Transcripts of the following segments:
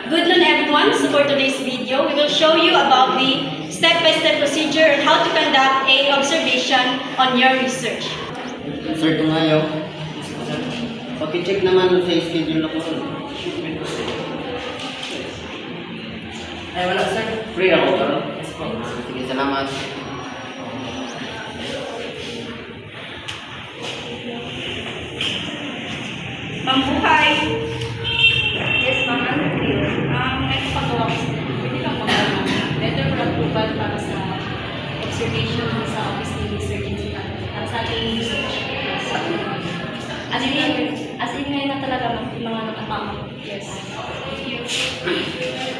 Good noon everyone. So for today's video, we will show you about the step-by-step procedure on how to conduct a observation on your research. Sir, kung ayaw, pakicheck naman sa schedule ako. Ay, wala sir. Free ako, pero. Sige, salamat. Mambuhay! Yes, ma'am. Ano kayo? May pagawa ko sa pwede kang pagawa letter for approval para sa observation sa office ni Research Institute para sa ating research. As in ngayon na talaga yung mga nakapama. Yes. Thank you.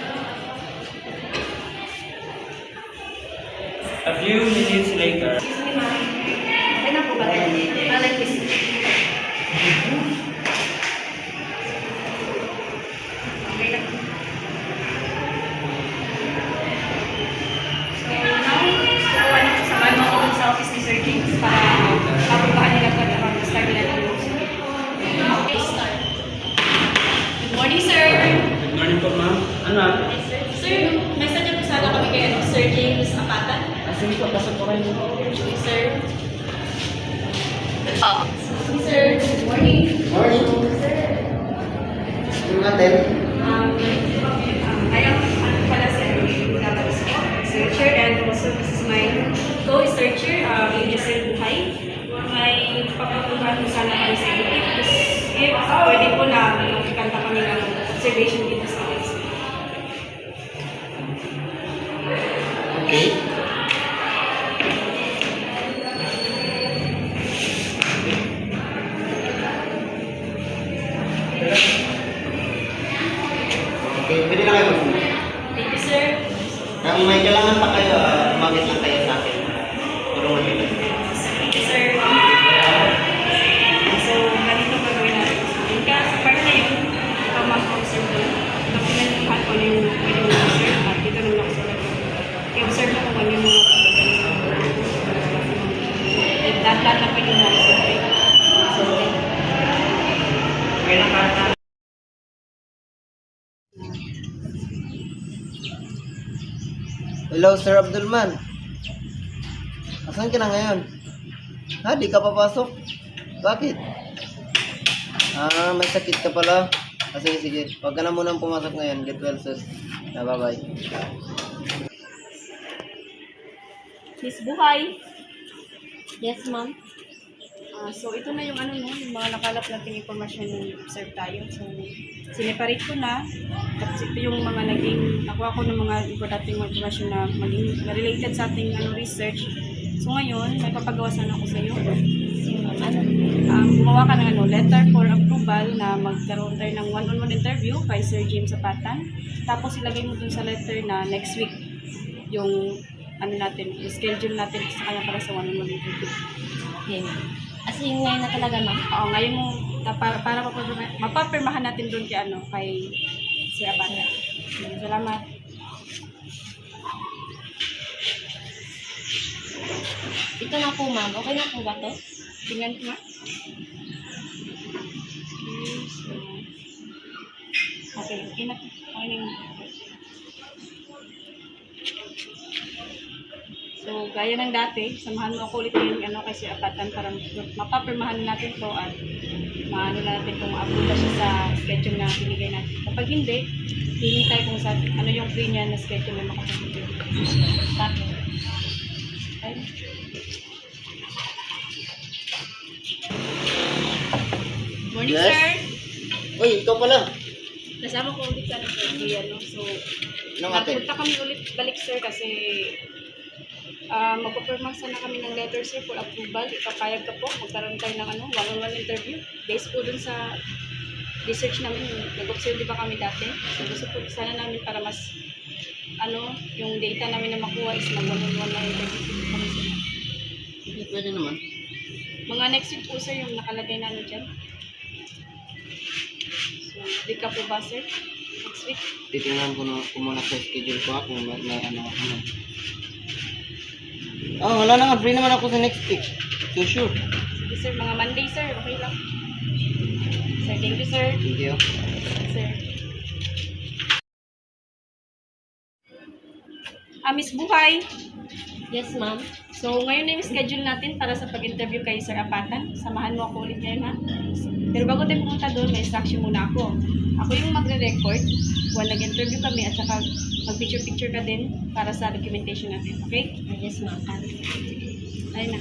A few minutes later. Excuse me, ma'am. Okay na po ba? I like this. Okay na. So, now, samahan mo ako sa office ni Sir James para mapupahan nila ko na mag-start nila ng okay, start. Good morning, sir. Good morning po, ma'am. Ano? Sir, may sadya po sana kami kay Sir James Apatan. Sige po, pasok po kayo. Okay, sir. Sir, good morning. Morning. Sir, Yung natin. I am pala sir, researcher, and also this is my co-researcher, Sir Buhay. May pagkakuhan mo sana kami sa inyo. If pwede po na makikanta kami ng observation dito sa office. Okay. Okay, pwede na kayo magsunod. Thank you, sir. Kung may kailangan pa kayo, umagit lang kayo sa akin. Tulungan nyo lang. Thank you, sir. So, ganito pa gawin natin. Kaya sa part na yun, ikaw mag-observe doon. Documentuhan ko na yung pwede mo observe at dito nung nakasulat ko. I-observe mo kung ano yung mga pagkakas. Lahat na pwede mo observe. So, Okay na karta. Hello, Sir Abdulman. Asan ka na ngayon? Ha, di ka papasok? Bakit? May sakit ka pala. Sige, sige. Huwag ka na munang pumasok ngayon. Get well soon. Bye-bye. Miss Buhay. Yes, ma'am. So, ito na yung yung mga nakalap natin informasyon yung observe tayo. So, sineparate ko na. Tapos ito yung mga nakuha ko ng mga importanteng informasyon na maging related sa ating research. So, ngayon, may papagawa sana ako sa iyo. Gumawa ka ng letter for approval na magkaroon tayo ng one-on-one interview kay Sir James Apatan. Tapos, ilagay mo dun sa letter na next week yung yung schedule natin sa kanya para sa one-on-one interview. Okay. As in, ngayon na talaga, ma'am? Oo, ngayon mo, para mapapirmahan natin doon kay Sir Apatan. Salamat. Ito na po, ma'am. Okay na po ba to? Tingnan ko nga. Okay, okay na. Okay na. So, gaya ng dati, samahan mo ako ulit yung kay Sir Apatan para mapapirmahan natin to at maano natin kung ma-approve siya sa schedule na binigay natin. Kapag hindi, hingi tayo kung sa ano yung free niya na schedule na makapunod. Bakit? Okay? Morning, Yes? sir! Uy, ikaw pala. Kasama ko ulit sa interview, So, Anong atin? nagpunta kami ulit balik, sir, kasi magpapirma sana kami ng letter, sir, for approval. Ipapayag ka po, magkaroon tayo ng one-on-one interview. Based po dun sa research namin, nag-observe di ba kami dati? So, gusto po sana namin para mas, yung data namin na makuha is mag-one-on-one na interview kami, sir. Hindi, pwede naman. Mga next week po, sir, yung nakalagay namin dyan. So, di ka po ba, sir? Next week? Titingnan ko muna sa schedule ko kung may wala na nga. Free naman ako sa next week. So sure. Sige, sir. Mga Monday, sir. Okay lang. Sir, thank you, sir. Thank you. Sir. Miss Buhay. Yes, ma'am. So, ngayon na yung schedule natin para sa pag-interview kay Sir Apatan. Samahan mo ako ulit ngayon, ha? Pero bago tayo pumunta doon, may instruction muna ako. Ako yung magre-record while nag-interview kami at saka mag-picture-picture ka din para sa documentation natin. Okay? Yes, ma'am. Ayun na.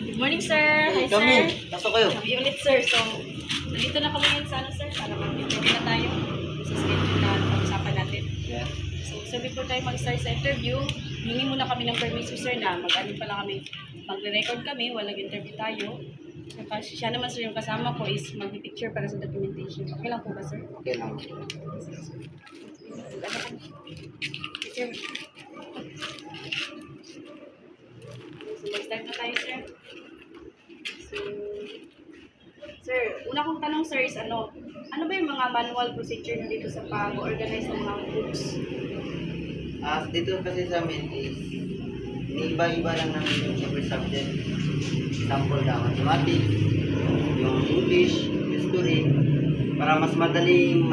Good morning, sir. Hi, Kami, sir. pasok kayo. Kami ulit, sir. So, nandito na kami ngayon sa ano, sir, para mag-interview na tayo sa schedule na pag-usapan natin. Yeah. So before tayo mag-start sa interview, hingi muna kami ng permission, sir, na mag-ano pala kami, magre-record kami while nag-interview tayo. Saka siya naman, sir, yung kasama ko is mag-picture para sa documentation. Okay lang po ba, sir? Okay lang. Picture. So, mag-start na tayo, sir. So, sir, una kong tanong, sir, is ano ba yung mga manual procedure na dito sa pag-organize ng mga books? Dito kasi sa amin is iba-iba lang namin yung every subject. Example na mathematics, yung English, history, para mas madaling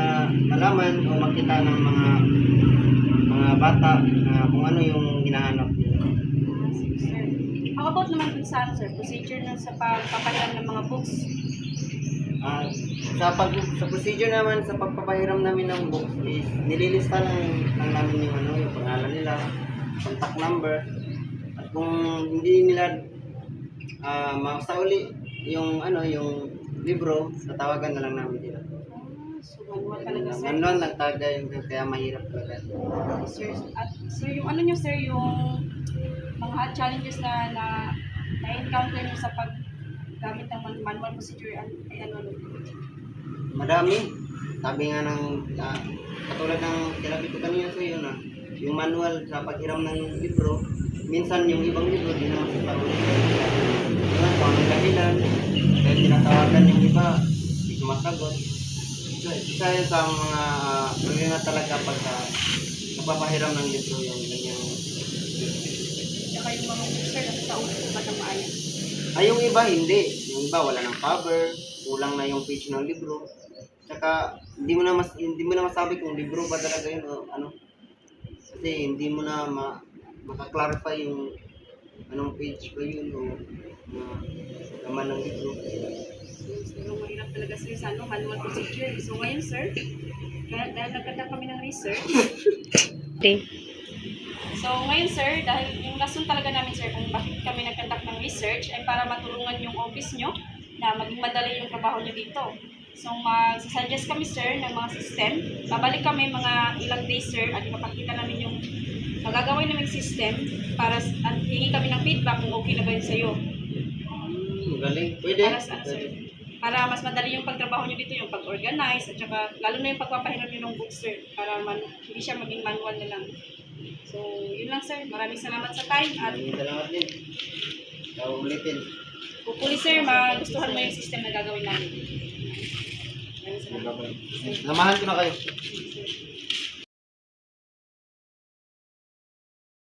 malaman o makita ng mga bata na kung ano yung hinahanap nila. Sige, sir. How about naman dun sa ano, sir, procedure na sa pagpapahiram ng mga books? Sa procedure naman sa pagpapahiram namin ng books is nililista lang namin yung pangalan nila, contact number, at kung hindi nila masauli yung libro, tatawagan na lang namin nila. So, manual talaga, sir. Manual lang talaga yung kaya mahirap talaga. Sir, at sir, yung ano nyo, sir, yung mga challenges na na-encounter nyo sa paggamit ng manual procedure ay ano? Madami. Sabi nga ng katulad ng sinabi ko kanina sa iyo na yung manual sa paghiram ng libro, minsan yung ibang libro di naman sa tao. Kung anong dahilan, kaya tinatawagan yung iba, hindi sumasagot. Isa yun sa mga problema talaga pag nagpapahiram ng libro yung ganyang. Saka yung mga books, sir, nasa sa ulo ba ng maayos? Ay, yung iba hindi. Yung iba wala ng cover, kulang na yung page ng libro. Tsaka hindi mo na masabi kung libro ba talaga yun o ano. Kasi hindi mo na maka-clarify yung anong page ba yun o laman ng libro. So, mahirap talaga, sir, sa manual procedure. So, ngayon, sir, dahil nagkanta kami ng research. Okay. So, ngayon, sir, dahil yung rason talaga namin, sir, kung bakit kami nagkantak ng research ay para matulungan yung office nyo na maging madali yung trabaho nyo dito. So, mag-suggest kami, sir, ng mga system. Babalik kami mga ilang days, sir, at ipapakita namin yung magagawin namin system para at hingi kami ng feedback kung okay na ba yun sa'yo. Galing. Pwede. Para sa ano, sir? Para mas madali yung pagtrabaho nyo dito, yung pag-organize, at saka lalo na yung pagpapahiram nyo ng books, sir, para hindi siya maging manual na lang. So, yun lang, sir. Maraming salamat sa time at Maraming salamat din. Ulitin. hopefully, sir, magustuhan mo yung system na gagawin namin. Maraming salamat. Namahan ko na kayo. Sir.